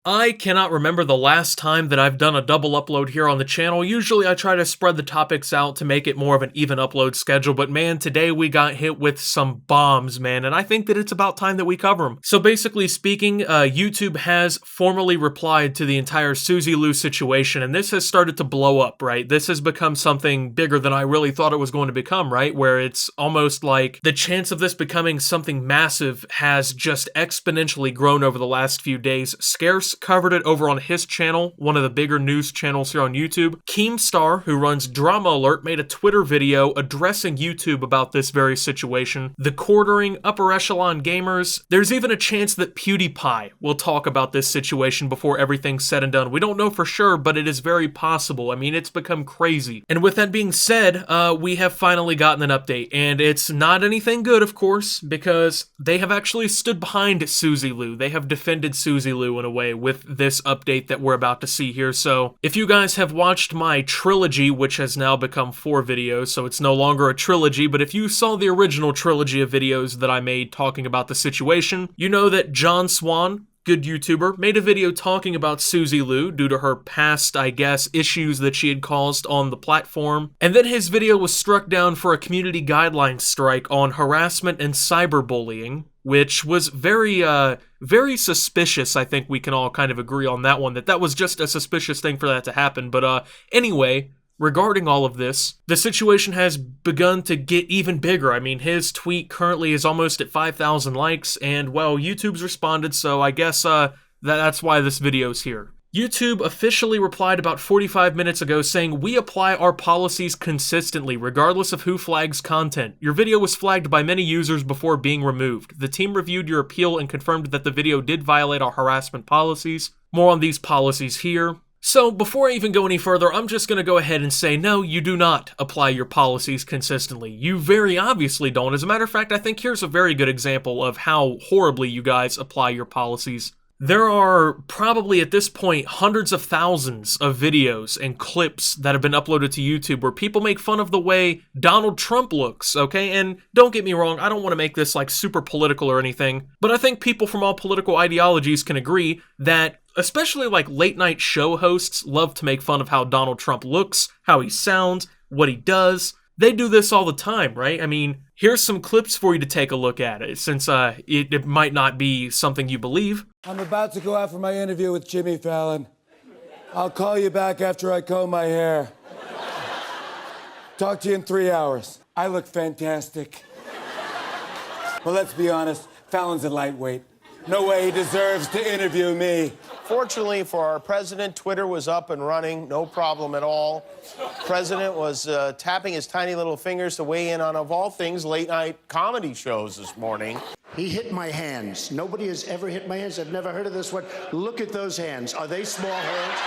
I cannot remember the last time that I've done a double upload here on the channel. Usually I try to spread the topics out to make it more of an even upload schedule, but man, today we got hit with some bombs, man, and I think that it's about time that we cover them. So basically speaking, YouTube has formally replied to the entire Suzy Lou situation, and this has started to blow up, right? This has become something bigger than I really thought it was going to become, right? Where it's almost like the chance of this becoming something massive has just exponentially grown over the last few days. Scarce covered it over on his channel, one of the bigger news channels here on YouTube. Keemstar, who runs Drama Alert, made a Twitter video addressing YouTube about this very situation. The Quartering, Upper Echelon Gamers, there's even a chance that PewDiePie will talk about this situation before everything's said and done. We don't know for sure, but it is very possible. I mean, it's become crazy. And with that being said, we have finally gotten an update, and it's not anything good, of course, because they have actually stood behind Suzy Lou. They have defended Suzy Lou in a way with this update that we're about to see here. So if you guys have watched my trilogy, which has now become 4 videos, so it's no longer a trilogy, but if you saw the original trilogy of videos that I made talking about the situation, you know that John Swan, good YouTuber, made a video talking about Suzy Lou due to her past, I guess, issues that she had caused on the platform. And then his video was struck down for a community guidelines strike on harassment and cyberbullying, which was very suspicious. I think we can all kind of agree on that one, that was just a suspicious thing for that to happen. But anyway, regarding all of this, the situation has begun to get even bigger. I mean, his tweet currently is almost at 5,000 likes, and well, YouTube's responded, so I guess that's why this video's here. YouTube officially replied about 45 minutes ago saying, "We apply our policies consistently, regardless of who flags content. Your video was flagged by many users before being removed. The team reviewed your appeal and confirmed that the video did violate our harassment policies. More on these policies here." So before I even go any further, I'm just going to go ahead and say, no, you do not apply your policies consistently. You very obviously don't. As a matter of fact, I think here's a very good example of how horribly you guys apply your policies. There are probably at this point hundreds of thousands of videos and clips that have been uploaded to YouTube where people make fun of the way Donald Trump looks, okay? And don't get me wrong, I don't want to make this like super political or anything, but I think people from all political ideologies can agree that especially like late night show hosts love to make fun of how Donald Trump looks, how he sounds, what he does. They do this all the time, right? I mean, here's some clips for you to take a look at it, since it might not be something you believe. I'm about to go out for my interview with Jimmy Fallon. I'll call you back after I comb my hair. Talk to you in 3 hours. I look fantastic. Well, let's be honest, Fallon's a lightweight. No way he deserves to interview me. Fortunately for our president, Twitter was up and running, no problem at all. President was tapping his tiny little fingers to weigh in on, of all things, late-night comedy shows this morning. He hit my hands. Nobody has ever hit my hands. I've never heard of this one. Look at those hands. Are they small hands?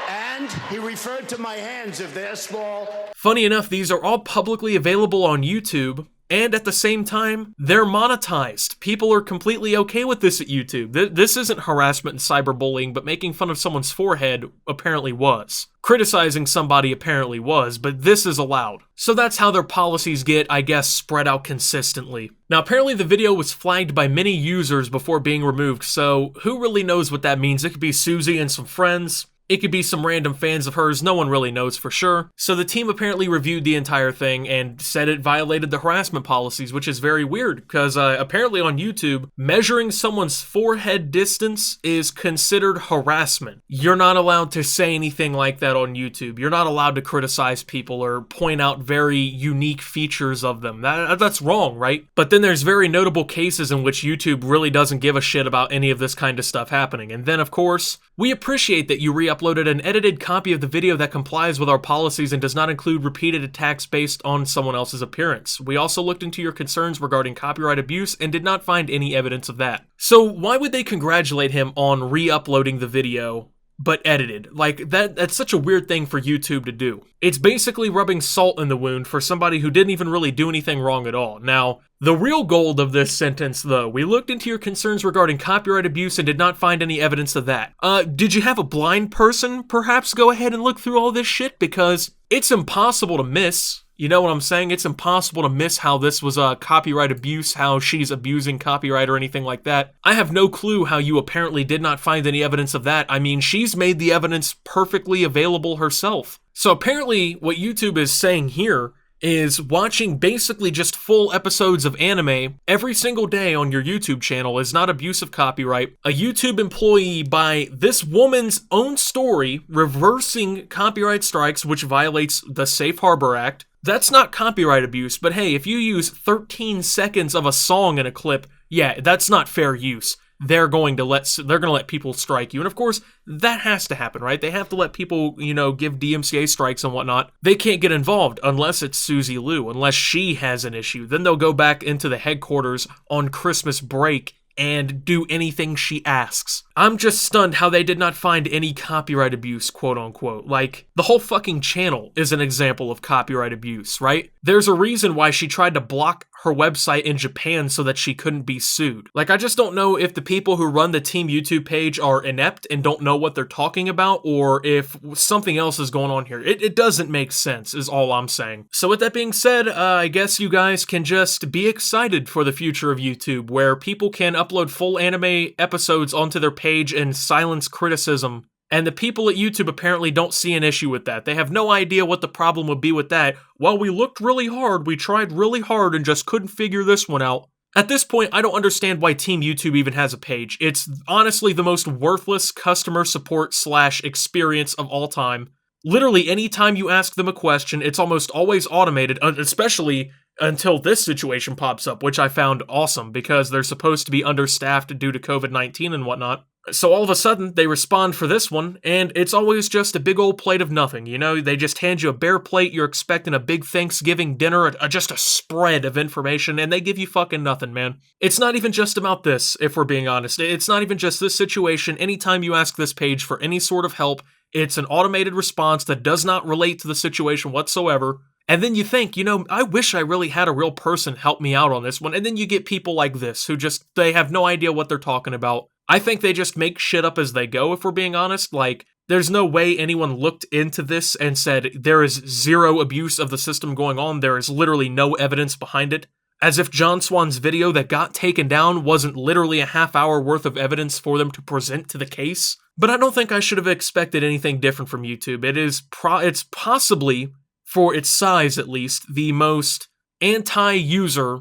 And he referred to my hands if they're small. Funny enough, these are all publicly available on YouTube. And at the same time, they're monetized. People are completely okay with this at YouTube. This isn't harassment and cyberbullying, but making fun of someone's forehead apparently was. Criticizing somebody apparently was, but this is allowed. So that's how their policies get, I guess, spread out consistently. Now, apparently the video was flagged by many users before being removed, so who really knows what that means? It could be Suzy and some friends. It could be some random fans of hers, no one really knows for sure. So the team apparently reviewed the entire thing and said it violated the harassment policies, which is very weird, because apparently on YouTube, measuring someone's forehead distance is considered harassment. You're not allowed to say anything like that on YouTube. You're not allowed to criticize people or point out very unique features of them. That's wrong, right? But then there's very notable cases in which YouTube really doesn't give a shit about any of this kind of stuff happening. And then, of course, we appreciate that you uploaded an edited copy of the video that complies with our policies and does not include repeated attacks based on someone else's appearance. We also looked into your concerns regarding copyright abuse and did not find any evidence of that. So why would they congratulate him on re-uploading the video but edited? Like, that's such a weird thing for YouTube to do. It's basically rubbing salt in the wound for somebody who didn't even really do anything wrong at all. Now, the real gold of this sentence, though, we looked into your concerns regarding copyright abuse and did not find any evidence of that. Did you have a blind person perhaps go ahead and look through all this shit? Because it's impossible to miss. You know what I'm saying? It's impossible to miss how this was copyright abuse, how she's abusing copyright or anything like that. I have no clue how you apparently did not find any evidence of that. I mean, she's made the evidence perfectly available herself. So apparently what YouTube is saying here is watching basically just full episodes of anime every single day on your YouTube channel is not abuse of copyright. A YouTube employee, by this woman's own story, reversing copyright strikes, which violates the Safe Harbor Act, that's not copyright abuse. But hey, if you use 13 seconds of a song in a clip, yeah, that's not fair use. They're going to let people strike you. And of course, that has to happen, right? They have to let people, give DMCA strikes and whatnot. They can't get involved unless it's Suzy Liu, unless she has an issue. Then they'll go back into the headquarters on Christmas break and do anything she asks. I'm just stunned how they did not find any copyright abuse, quote unquote. Like, the whole fucking channel is an example of copyright abuse, right? There's a reason why she tried to block her website in Japan so that she couldn't be sued. Like, I just don't know if the people who run the Team YouTube page are inept and don't know what they're talking about, or if something else is going on here. It doesn't make sense, is all I'm saying. So with that being said, I guess you guys can just be excited for the future of YouTube, where people can upload full anime episodes onto their page and silence criticism. And the people at YouTube apparently don't see an issue with that. They have no idea what the problem would be with that. Well, we looked really hard, we tried really hard and just couldn't figure this one out. At this point, I don't understand why Team YouTube even has a page. It's honestly the most worthless customer support / experience of all time. Literally, anytime you ask them a question, it's almost always automated, especially until this situation pops up, which I found awesome because they're supposed to be understaffed due to COVID-19 and whatnot. So all of a sudden, they respond for this one, and it's always just a big old plate of nothing, They just hand you a bare plate, you're expecting a big Thanksgiving dinner, just a spread of information, and they give you fucking nothing, man. It's not even just about this, if we're being honest. It's not even just this situation. Anytime you ask this page for any sort of help, it's an automated response that does not relate to the situation whatsoever. And then you think, I wish I really had a real person help me out on this one. And then you get people like this who they have no idea what they're talking about. I think they just make shit up as they go, if we're being honest. Like, there's no way anyone looked into this and said there is zero abuse of the system going on. There is literally no evidence behind it. As if John Swan's video that got taken down wasn't literally a half-hour worth of evidence for them to present to the case. But I don't think I should have expected anything different from YouTube. It's possibly, for its size at least, the most anti-user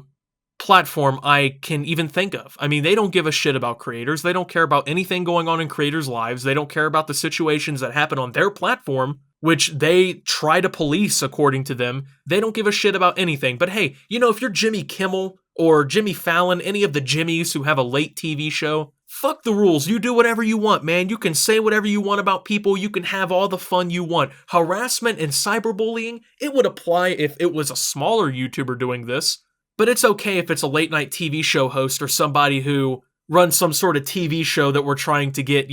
platform I can even think of. I mean, they don't give a shit about creators. They don't care about anything going on in creators' lives. They don't care about the situations that happen on their platform, which they try to police according to them. They don't give a shit about anything. But hey, if you're Jimmy Kimmel or Jimmy Fallon, any of the Jimmys who have a late TV show, fuck the rules. You do whatever you want, man. You can say whatever you want about people. You can have all the fun you want. Harassment and cyberbullying, it would apply if it was a smaller YouTuber doing this. But it's okay if it's a late night TV show host or somebody who runs some sort of TV show that we're trying to get,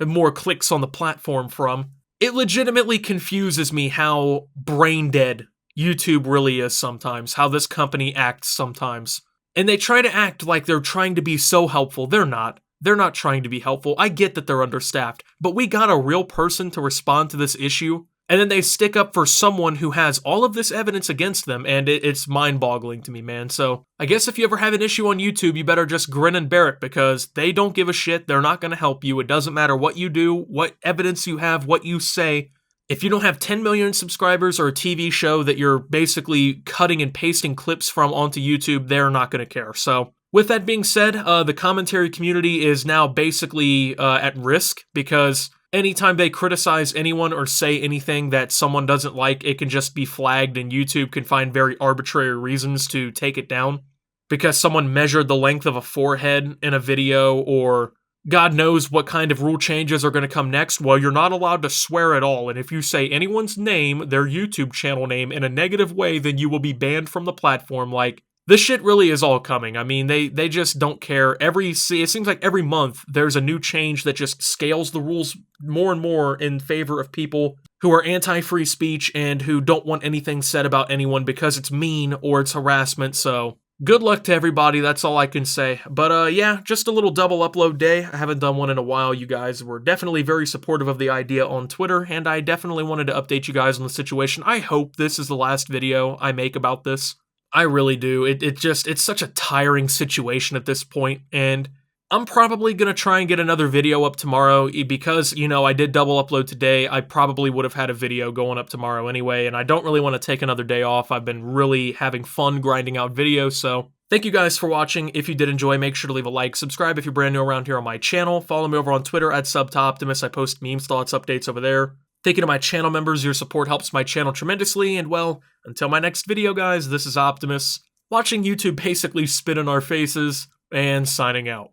more clicks on the platform from. It legitimately confuses me how brain dead YouTube really is sometimes, how this company acts sometimes. And they try to act like they're trying to be so helpful. They're not. They're not trying to be helpful. I get that they're understaffed, but we got a real person to respond to this issue. And then they stick up for someone who has all of this evidence against them, and it's mind-boggling to me, man. So I guess if you ever have an issue on YouTube, you better just grin and bear it, because they don't give a shit. They're not going to help you. It doesn't matter what you do, what evidence you have, what you say. If you don't have 10 million subscribers or a TV show that you're basically cutting and pasting clips from onto YouTube, they're not going to care. So with that being said, the commentary community is now basically at risk, because anytime they criticize anyone or say anything that someone doesn't like, it can just be flagged, and YouTube can find very arbitrary reasons to take it down. Because someone measured the length of a forehead in a video, or God knows what kind of rule changes are going to come next. Well, you're not allowed to swear at all, and if you say anyone's name, their YouTube channel name, in a negative way, then you will be banned from the platform. Like, this shit really is all coming. I mean, they just don't care. It seems like every month there's a new change that just scales the rules more and more in favor of people who are anti-free speech and who don't want anything said about anyone because it's mean or it's harassment. So Good luck to everybody, that's all I can say. But yeah, just a little double upload day. I haven't done one in a while. You guys were definitely very supportive of the idea on Twitter, and I definitely wanted to update you guys on the situation. I hope this is the last video I make about this. I really do. It's such a tiring situation at this point, and I'm probably gonna try and get another video up tomorrow because, you know, I did double upload today. I probably would have had a video going up tomorrow anyway, and I don't really want to take another day off. I've been really having fun grinding out videos, so thank you guys for watching. If you did enjoy, make sure to leave a like, subscribe if you're brand new around here on my channel, follow me over on Twitter at @SubToOptimus. I post memes, thoughts, updates over there. Thank you to my channel members. Your support helps my channel tremendously, and well, until my next video, guys, this is Optimus, watching YouTube basically spit in our faces, and signing out.